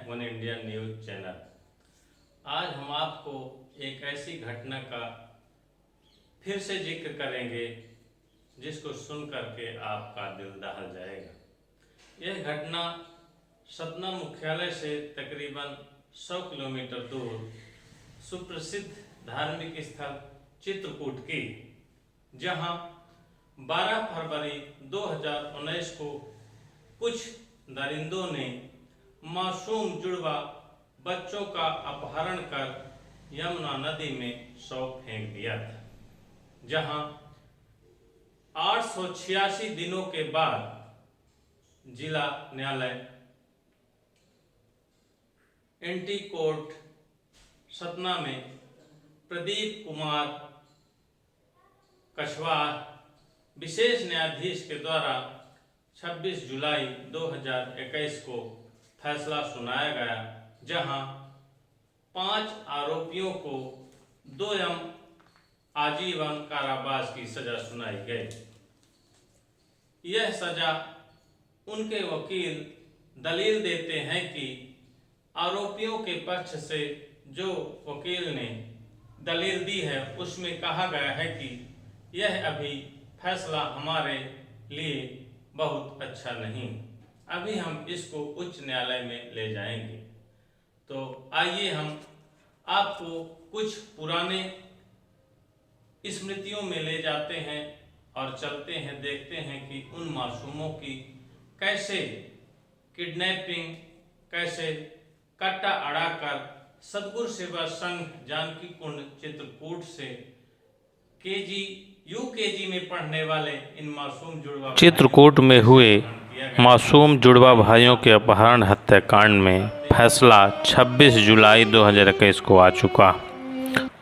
One India news channel. आज हम आपको एक ऐसी घटना का फिर से जिक्र करेंगे जिसको सुन करके आपका दिल दहल जाएगा। यह घटना सतना मुख्यालय से तकरीबन 100 किलोमीटर दूर सुप्रसिद्ध धार्मिक स्थल चित्रकूट की, जहां 12 फरवरी 2019 को कुछ दरिंदों ने मासूम जुड़वा बच्चों का अपहरण कर यमुना नदी में शव फेंक दिया था, जहां 886 दिनों के बाद जिला न्यायालय एंटी कोर्ट सतना में प्रदीप कुमार कछवार विशेष न्यायाधीश के द्वारा 26 जुलाई 2021 को फैसला सुनाया गया, जहां 5 आरोपियों को 2 आजीवन कारावास की सजा सुनाई गई। यह सजा उनके वकील दलील देते हैं कि आरोपियों के पक्ष से जो वकील ने दलील दी है उसमें कहा गया है कि यह अभी फैसला हमारे लिए बहुत अच्छा नहीं, अभी हम इसको उच्च न्यायालय में ले जाएंगे। तो आइए हम आपको कुछ पुराने स्मृतियों में ले जाते हैं और चलते हैं, देखते हैं कि उन मासूमों की कैसे किडनैपिंग, कैसे कट्टा अड़ाकर सदगुरु सेवा संघ जानकी कुंड चित्रकूट से यूकेजी में पढ़ने वाले इन मासूम जुड़वा चित्रकूट में हुए मासूम जुड़वा भाइयों के अपहरण हत्याकांड में फैसला 26 जुलाई 2021 को आ चुका।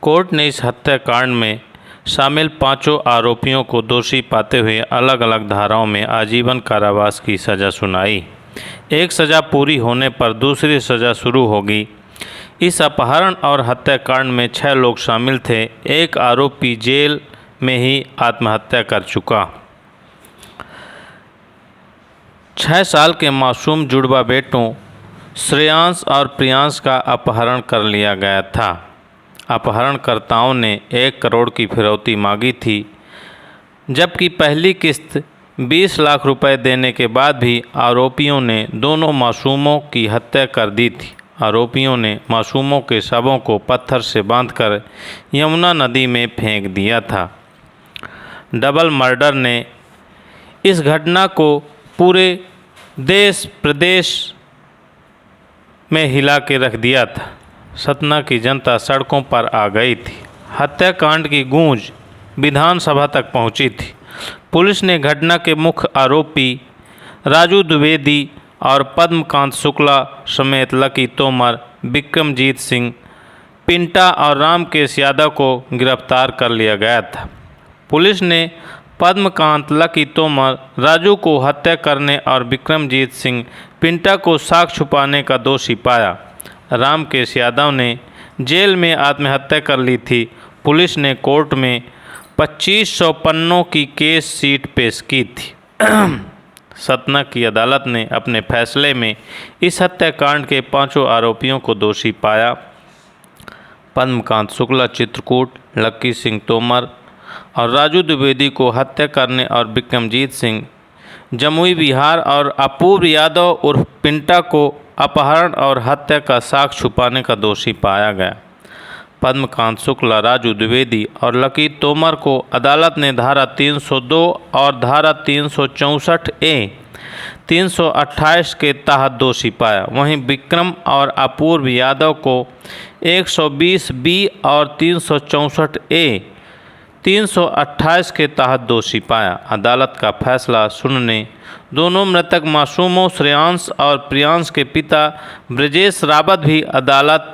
कोर्ट ने इस हत्याकांड में शामिल 5 आरोपियों को दोषी पाते हुए अलग अलग धाराओं में आजीवन कारावास की सज़ा सुनाई। एक सज़ा पूरी होने पर दूसरी सज़ा शुरू होगी। इस अपहरण और हत्याकांड में 6 लोग शामिल थे। एक आरोपी जेल में ही आत्महत्या कर चुका। 6 साल के मासूम जुड़वा बेटों श्रेयांश और प्रियांश का अपहरण कर लिया गया था। अपहरणकर्ताओं ने 1 करोड़ की फिरौती मांगी थी, जबकि पहली किस्त 20 लाख रुपए देने के बाद भी आरोपियों ने दोनों मासूमों की हत्या कर दी थी। आरोपियों ने मासूमों के शवों को पत्थर से बांधकर यमुना नदी में फेंक दिया था। डबल मर्डर ने इस घटना को पूरे देश प्रदेश में हिला के रख दिया था। सतना की जनता सड़कों पर आ गई थी। हत्याकांड की गूंज विधानसभा तक पहुंची थी। पुलिस ने घटना के मुख्य आरोपी राजू द्विवेदी और पद्मकांत शुक्ला समेत लकी तोमर, विक्रमजीत सिंह, पिंटा और रामकेश यादव को गिरफ्तार कर लिया गया था। पुलिस ने पद्मकांत, लकी तोमर, राजू को हत्या करने और विक्रमजीत सिंह, पिंटा को साक्ष्य छुपाने का दोषी पाया। रामकेश यादव ने जेल में आत्महत्या कर ली थी। पुलिस ने कोर्ट में 2500 पन्नों की केस शीट पेश की थी। सतना की अदालत ने अपने फैसले में इस हत्याकांड के 5 आरोपियों को दोषी पाया। पद्मकांत शुक्ला चित्रकूट, लक्की सिंह तोमर और राजू द्विवेदी को हत्या करने और विक्रमजीत सिंह जमुई बिहार और अपूर्व यादव उर्फ पिंटा को अपहरण और हत्या का साक्ष्य छुपाने का दोषी पाया गया। पद्मकांत शुक्ला, राजू द्विवेदी और लकी तोमर को अदालत ने धारा 302 और धारा 364A, 328 के तहत दोषी पाया। वहीं विक्रम और अपूर्व यादव को 120B और 364A, 328 के तहत दोषी पाया। अदालत का फैसला सुनने दोनों मृतक मासूमों श्रेयांश और प्रियांश के पिता ब्रजेश रावत भी अदालत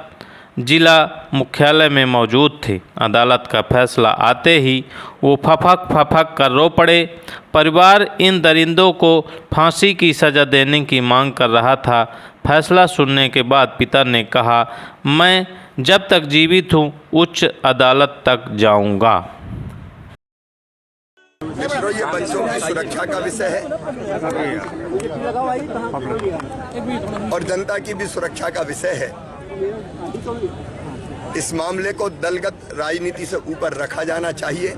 जिला मुख्यालय में मौजूद थे। अदालत का फैसला आते ही वो फपक कर रो पड़े। परिवार इन दरिंदों को फांसी की सज़ा देने की मांग कर रहा था। फैसला सुनने के बाद पिता ने कहा, मैं जब तक जीवित हूँ उच्च अदालत तक जाऊँगा। ये बच्चों की सुरक्षा का विषय है और जनता की भी सुरक्षा का विषय है। इस मामले को दलगत राजनीति से ऊपर रखा जाना चाहिए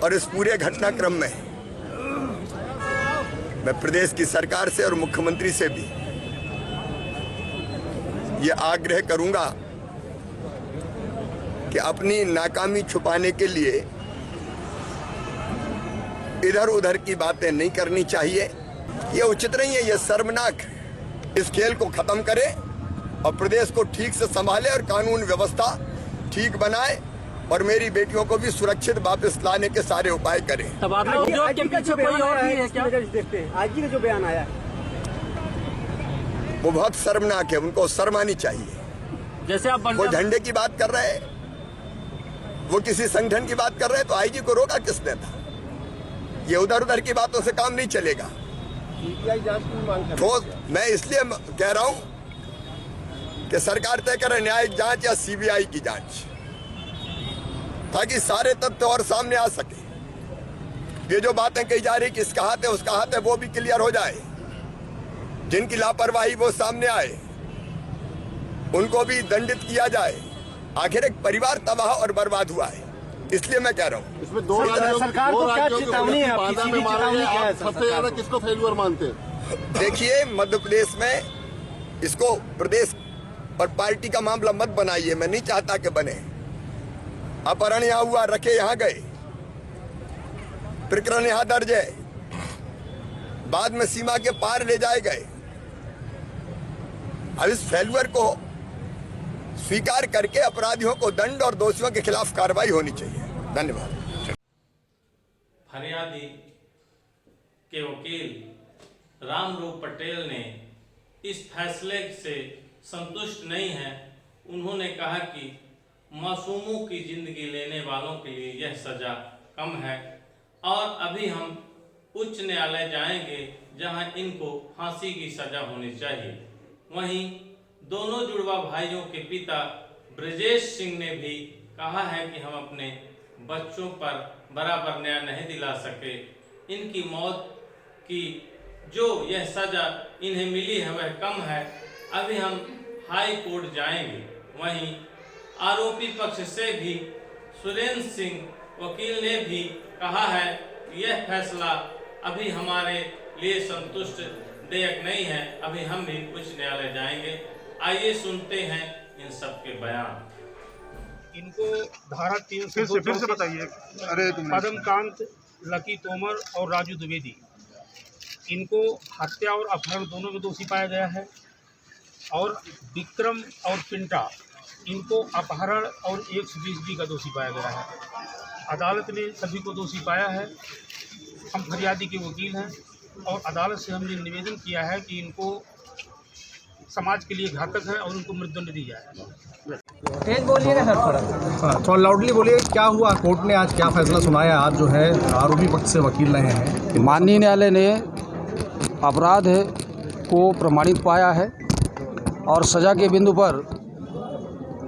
और इस पूरे घटनाक्रम में मैं प्रदेश की सरकार से और मुख्यमंत्री से भी ये आग्रह करूंगा कि अपनी नाकामी छुपाने के लिए इधर उधर की बातें नहीं करनी चाहिए। ये उचित नहीं है, ये शर्मनाक है। इस खेल को खत्म करें और प्रदेश को ठीक से संभाले और कानून व्यवस्था ठीक बनाए और मेरी बेटियों को भी सुरक्षित वापस लाने के सारे उपाय करें। आज जी का जो बयान आया है वो बहुत शर्मनाक है, उनको शर्म आनी चाहिए। जैसे आप वो झंडे की बात कर रहे हैं, वो किसी संगठन की बात कर रहे हैं, तो आईजी को रोका किसने था? ये उधर उधर की बातों से काम नहीं चलेगा। तो मैं इसलिए कह रहा हूं कि सरकार तय करे न्यायिक जांच या सीबीआई की जांच, ताकि सारे तथ्य और सामने आ सके। ये जो बातें कही जा रही कि इसका हाथ है उसका हाथ है, वो भी क्लियर हो जाए। जिनकी लापरवाही वो सामने आए, उनको भी दंडित किया जाए। आखिर एक परिवार तबाह और बर्बाद हुआ है, इसलिए मैं कह रहा हूँ। इसमें दो सरकार को क्या चेतावनी है? सबसे ज्यादा किसको फेल्यूर मानते हैं? देखिए, मध्य प्रदेश में इसको प्रदेश और पार्टी का मामला मत बनाइए, मैं नहीं चाहता कि बने। अपहरण यहाँ हुआ, रखे यहाँ गए, प्रकरण यहाँ दर्ज है, बाद में सीमा के पार ले जाए गए। अब इस फेल्यूर को स्वीकार करके अपराधियों को दंड और दोषियों के खिलाफ कार्रवाई होनी चाहिए। धन्यवाद। फरियादी के वकील रामरूप पटेल ने इस फैसले से संतुष्ट नहीं हैं। उन्होंने कहा कि मासूमों की जिंदगी लेने वालों के लिए यह सजा कम है और अभी हम उच्च न्यायालय जाएंगे जहां इनको फांसी की सजा होनी चाहिए। वहीं दोनों जुड़वा भाइयों के पिता ब्रजेश सिंह ने भी कहा है कि हम अपने बच्चों पर बराबर न्याय नहीं दिला सके। इनकी मौत की जो यह सजा इन्हें मिली है वह कम है। अभी हम हाई कोर्ट जाएंगे। वहीं आरोपी पक्ष से भी सुरेंद्र सिंह वकील ने भी कहा है कि यह फैसला अभी हमारे लिए संतुष्ट देयक नहीं है, अभी हम भी उच्च न्यायालय जाएंगे। आइए सुनते हैं इन सब के बयान। इनको धारा 302 फिर से बताइए। अरे पद्मकांत, लकी तोमर और राजू द्विवेदी, इनको हत्या और अपहरण दोनों में दोषी पाया गया है और विक्रम और पिंटा, इनको अपहरण और 120B का दोषी पाया गया है। अदालत ने सभी को दोषी पाया है। हम फरियादी के वकील हैं और अदालत से हमने निवेदन किया है कि इनको समाज के लिए घातक है और उनको मृत्युदंड दी जाए। तेज बोलिएगा सर, हाँ, थोड़ा लाउडली बोलिए। क्या हुआ? कोर्ट ने आज क्या फैसला सुनाया? आप जो है आरोपी पक्ष से वकील रहे हैं। माननीय न्यायालय ने अपराध को प्रमाणित पाया है और सज़ा के बिंदु पर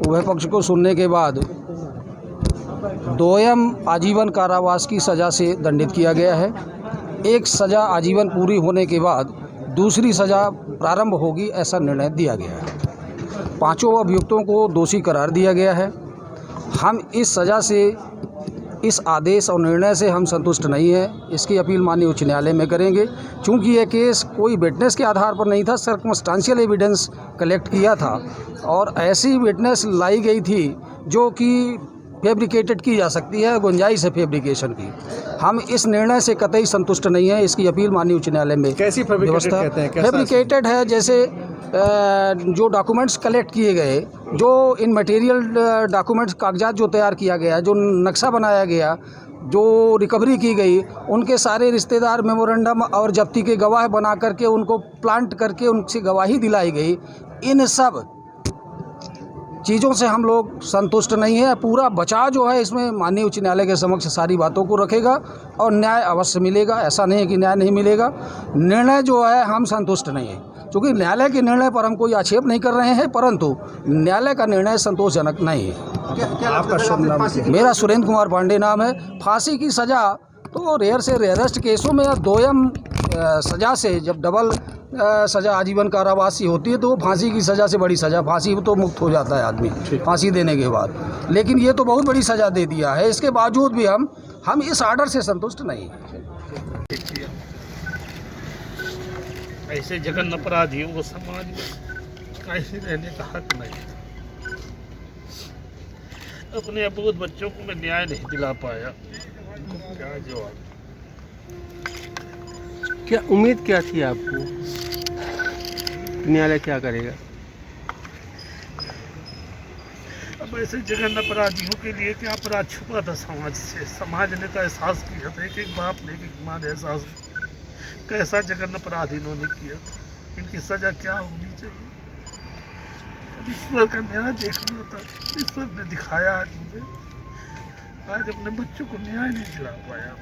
उभय पक्ष को सुनने के बाद दोयम आजीवन कारावास की सज़ा से दंडित किया गया है। एक सज़ा आजीवन पूरी होने के बाद दूसरी सज़ा प्रारंभ होगी, ऐसा निर्णय दिया गया है। पांचों अभियुक्तों को दोषी करार दिया गया है। हम इस सज़ा से, इस आदेश और निर्णय से हम संतुष्ट नहीं हैं। इसकी अपील माननीय उच्च न्यायालय में करेंगे। चूँकि यह केस कोई विटनेस के आधार पर नहीं था, सर्कमस्टांशियल एविडेंस कलेक्ट किया था और ऐसी विटनेस लाई गई थी जो कि फैब्रिकेटेड की जा सकती है, गुंजाइश है फैब्रिकेशन की। हम इस निर्णय से कतई संतुष्ट नहीं है। इसकी अपील माननीय उच्च न्यायालय में। कैसी फैब्रिकेटेड कहते हैं? फैब्रिकेटेड है जैसे जो डॉक्यूमेंट्स कलेक्ट किए गए, जो इन मटेरियल डॉक्यूमेंट्स, कागजात जो तैयार किया गया, जो नक्शा बनाया गया, जो रिकवरी की गई, उनके सारे रिश्तेदार मेमोरेंडम और जब्ती के गवाह बना करके उनको प्लांट करके उनसे गवाही दिलाई गई। इन सब चीज़ों से हम लोग संतुष्ट नहीं है। पूरा बचाव जो है इसमें माननीय उच्च न्यायालय के समक्ष सारी बातों को रखेगा और न्याय अवश्य मिलेगा। ऐसा नहीं है कि न्याय नहीं मिलेगा। निर्णय जो है हम संतुष्ट नहीं है। चूँकि न्यायालय के निर्णय पर हम कोई आक्षेप नहीं कर रहे हैं, परंतु न्यायालय का निर्णय संतोषजनक नहीं है। आपका शुभ नाम? मेरा सुरेंद्र कुमार पांडे नाम है। फांसी की सज़ा तो रेयर से रेयरेस्ट केसों में या दोयम सज़ा से, जब डबल सज़ा आजीवन कारावास होती है तो फांसी की सज़ा से बड़ी सज़ा, फांसी तो मुक्त हो जाता है आदमी फांसी देने के बाद, लेकिन ये तो बहुत बड़ी सज़ा दे दिया है। इसके बावजूद भी हम इस आर्डर से संतुष्ट नहीं हैं। ऐसे जघन्य अपराधियों को समाज में कैसे रहने का हक नहीं। अपने अबोध बच्चों को मैं न्याय नहीं दिला पाया, क्या जवाब। क्या उम्मीद क्या थी आपको? न्यायालय क्या करेगा? अब ऐसे जघन्य अपराधियों के लिए क्या अपराध छुपा था समाज से? समाज ने तो एहसास किया था, एक बाप ने, एक माँ ने एहसास कैसा जघन्य अपराध इन्होंने किया, इनकी सजा क्या होनी चाहिए। ईश्वर का न्याय देखना था, ईश्वर ने दिखाया आज मुझे। आज अपने बच्चों को न्याय नहीं दिला पाया।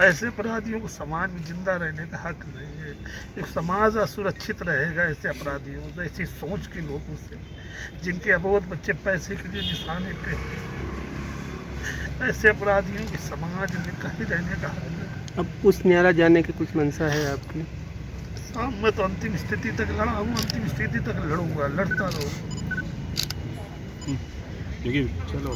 ऐसे अपराधियों को समाज में जिंदा रहने का हक नहीं है। एक समाज असुरक्षित रहेगा ऐसे अपराधियों से, ऐसी सोच के लोगों से, जिनके अबोध बच्चे पैसे के लिए निशाने पे। ऐसे अपराधियों के समाज में कहीं रहने का हक नहीं। अब उस न्यायालय जाने की कुछ मंशा है आपकी? मैं तो अंतिम स्थिति तक लड़ा हूँ, अंतिम स्थिति तक लड़ूंगा, लड़ता रहूँगा। देखिए चलो।